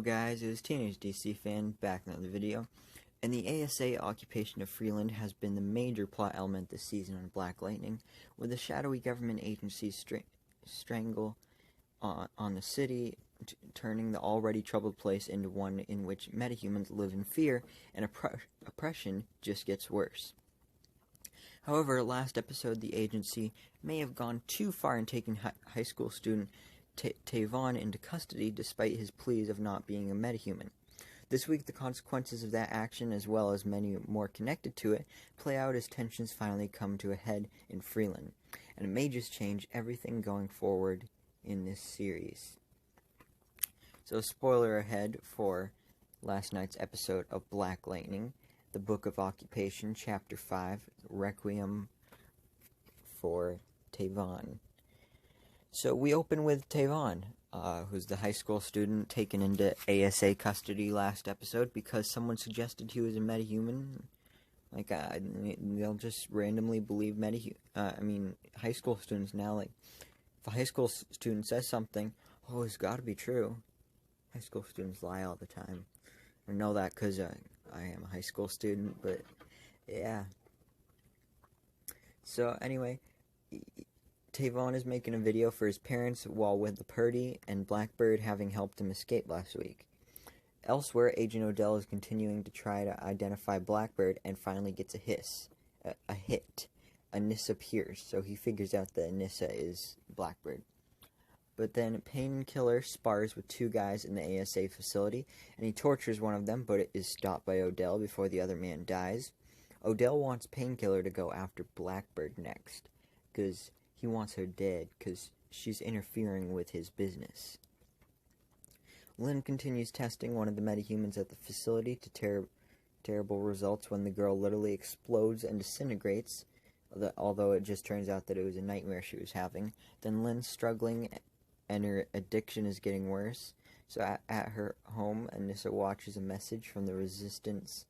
guys, it was Teenage DC Fan back in another video, and the ASA occupation of Freeland has been the major plot element this season on Black Lightning, with the shadowy government agencies strangle on the city, turning the already troubled place into one in which metahumans live in fear, and oppression just gets worse. However, last episode the agency may have gone too far in taking high school student Tavon into custody despite his pleas of not being a metahuman. This week the consequences of that action, as well as many more connected to it, play out as tensions finally come to a head in Freeland, and it may just change everything going forward in this series. So, spoiler ahead for last night's episode of Black Lightning, the Book of Occupation, Chapter 5, Requiem for Tavon. So we open with Tavon, who's the high school student taken into ASA custody last episode because someone suggested he was a metahuman. Like, they'll just randomly believe high school students now. Like, if a high school student says something, oh, it's got to be true. High school students lie all the time. I know that because I am a high school student, but yeah. So anyway, Tavon is making a video for his parents while with the Purdy and Blackbird having helped him escape last week. Elsewhere, Agent Odell is continuing to try to identify Blackbird and finally gets a hit. Anissa Pierce, so he figures out that Anissa is Blackbird. But then Painkiller spars with two guys in the ASA facility, and he tortures one of them, but it is stopped by Odell before the other man dies. Odell wants Painkiller to go after Blackbird next, because he wants her dead, because she's interfering with his business. Lynn continues testing one of the metahumans at the facility to terrible results when the girl literally explodes and disintegrates, although it just turns out that it was a nightmare she was having. Then Lynn's struggling and her addiction is getting worse. So at her home, Anissa watches a message from the Resistance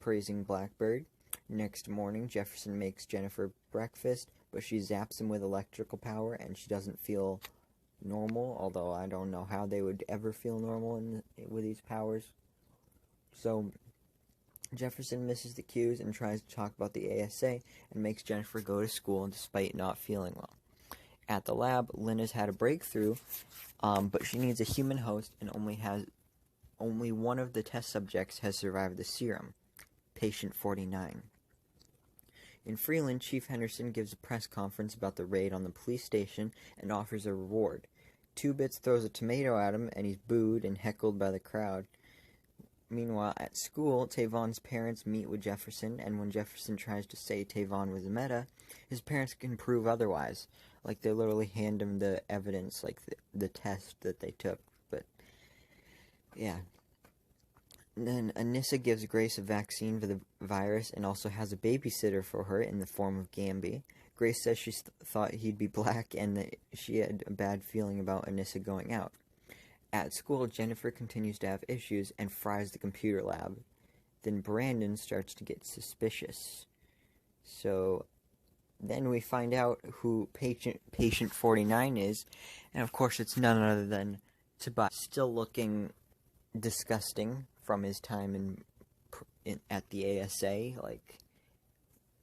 praising Blackbird. Next morning, Jefferson makes Jennifer breakfast, but she zaps him with electrical power, and she doesn't feel normal, although I don't know how they would ever feel normal with these powers. So Jefferson misses the cues and tries to talk about the ASA and makes Jennifer go to school despite not feeling well. At the lab, Lynn has had a breakthrough, but she needs a human host, and only one of the test subjects has survived the serum, patient 49. In Freeland, Chief Henderson gives a press conference about the raid on the police station and offers a reward. Two Bits throws a tomato at him, and he's booed and heckled by the crowd. Meanwhile, at school, Tavon's parents meet with Jefferson, and when Jefferson tries to say Tavon was a meta, his parents can prove otherwise. Like, they literally hand him the evidence, like the test that they took. But, yeah. Then Anissa gives Grace a vaccine for the virus and also has a babysitter for her in the form of Gamby. Grace says she thought he'd be black and that she had a bad feeling about Anissa going out. At school, Jennifer continues to have issues and fries the computer lab. Then Brandon starts to get suspicious. So then we find out who patient 49 is, and of course it's none other than Tobias, still looking disgusting from his time at the ASA. Like,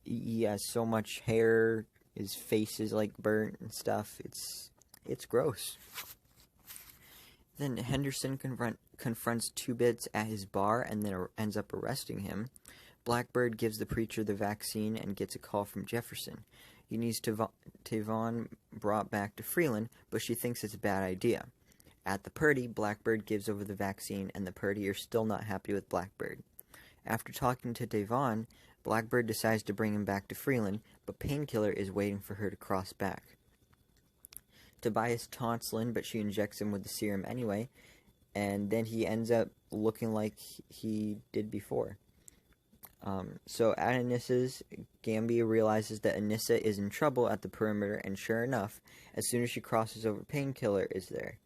he has so much hair, his face is like burnt and stuff. It's gross. Then Henderson confronts Two Bits at his bar and then ends up arresting him. Blackbird gives the preacher the vaccine and gets a call from Jefferson. He needs Tavon brought back to Freeland, but she thinks it's a bad idea. At the Purdy, Blackbird gives over the vaccine, and the Purdy are still not happy with Blackbird. After talking to Tavon, Blackbird decides to bring him back to Freeland, but Painkiller is waiting for her to cross back. Tobias taunts Lynn, but she injects him with the serum anyway, and then he ends up looking like he did before. So at Anissa's, Gamby realizes that Anissa is in trouble at the perimeter, and sure enough, as soon as she crosses over, Painkiller is there.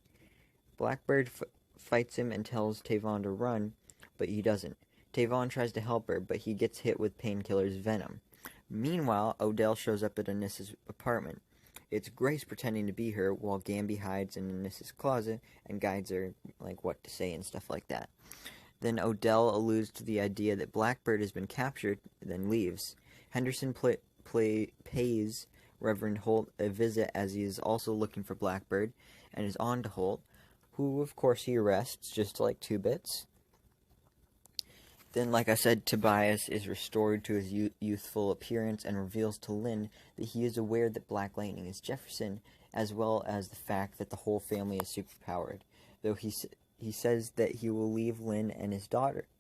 Blackbird fights him and tells Tavon to run, but he doesn't. Tavon tries to help her, but he gets hit with Painkiller's venom. Meanwhile, Odell shows up at Anissa's apartment. It's Grace pretending to be her while Gamby hides in Anissa's closet and guides her like what to say and stuff like that. Then Odell alludes to the idea that Blackbird has been captured, then leaves. Henderson pays Reverend Holt a visit as he is also looking for Blackbird and is on to Holt, who of course he arrests just like 2 Bits. Then, like I said, Tobias is restored to his youthful appearance and reveals to Lynn that he is aware that Black Lightning is Jefferson, as well as the fact that the whole family is superpowered. Though he says that he will leave Lynn and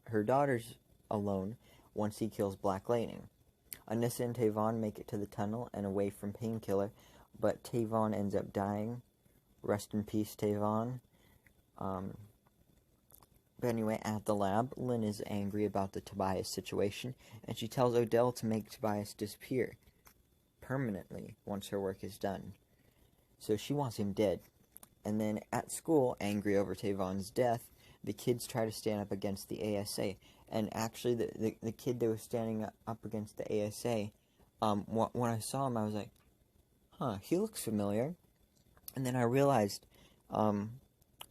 her daughters alone once he kills Black Lightning. Anissa and Tavon make it to the tunnel and away from Painkiller, but Tavon ends up dying. Rest in peace, Tavon. But anyway, at the lab, Lynn is angry about the Tobias situation, and she tells Odell to make Tobias disappear permanently once her work is done. So she wants him dead. And then at school, angry over Tavon's death, the kids try to stand up against the ASA. And actually, the kid that was standing up against the ASA, when I saw him, I was like, huh, he looks familiar. And then I realized, well,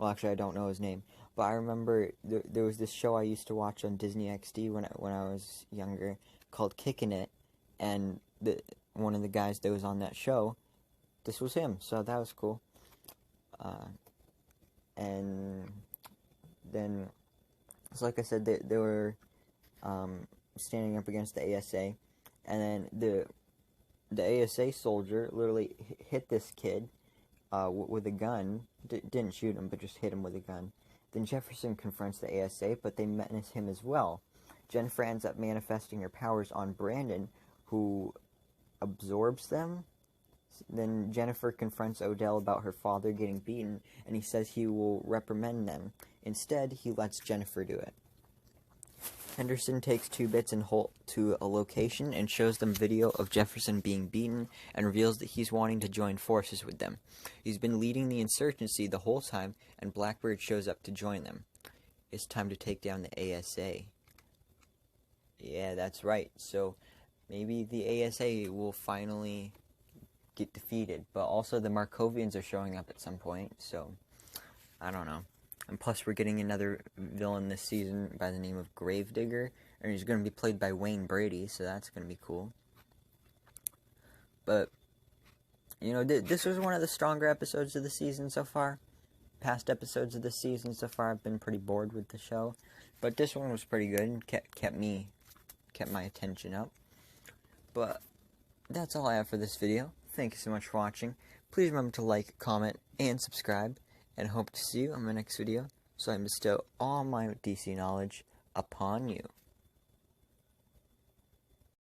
actually, I don't know his name. But I remember there was this show I used to watch on Disney XD when I was younger called Kickin' It, and one of the guys that was on that show, this was him, so that was cool. And then, so like I said, they were standing up against the ASA, and then the ASA soldier literally hit this kid with a gun. Didn't shoot him, but just hit him with a gun. Then Jefferson confronts the ASA, but they menace him as well. Jennifer ends up manifesting her powers on Brandon, who absorbs them. Then Jennifer confronts Odell about her father getting beaten, and he says he will reprimand them. Instead, he lets Jennifer do it. Henderson takes 2 Bits and Holt to a location and shows them video of Jefferson being beaten and reveals that he's wanting to join forces with them. He's been leading the insurgency the whole time, and Blackbird shows up to join them. It's time to take down the ASA. Yeah, that's right. So maybe the ASA will finally get defeated, but also the Markovians are showing up at some point, so I don't know. And plus, we're getting another villain this season by the name of Gravedigger, and he's going to be played by Wayne Brady, so that's going to be cool. But, you know, this was one of the stronger episodes of the season so far. Past episodes of the season so far, I've been pretty bored with the show, but this one was pretty good and kept my attention up. But that's all I have for this video. Thank you so much for watching. Please remember to like, comment, and subscribe. And hope to see you on my next video, so I bestow all my DC knowledge upon you.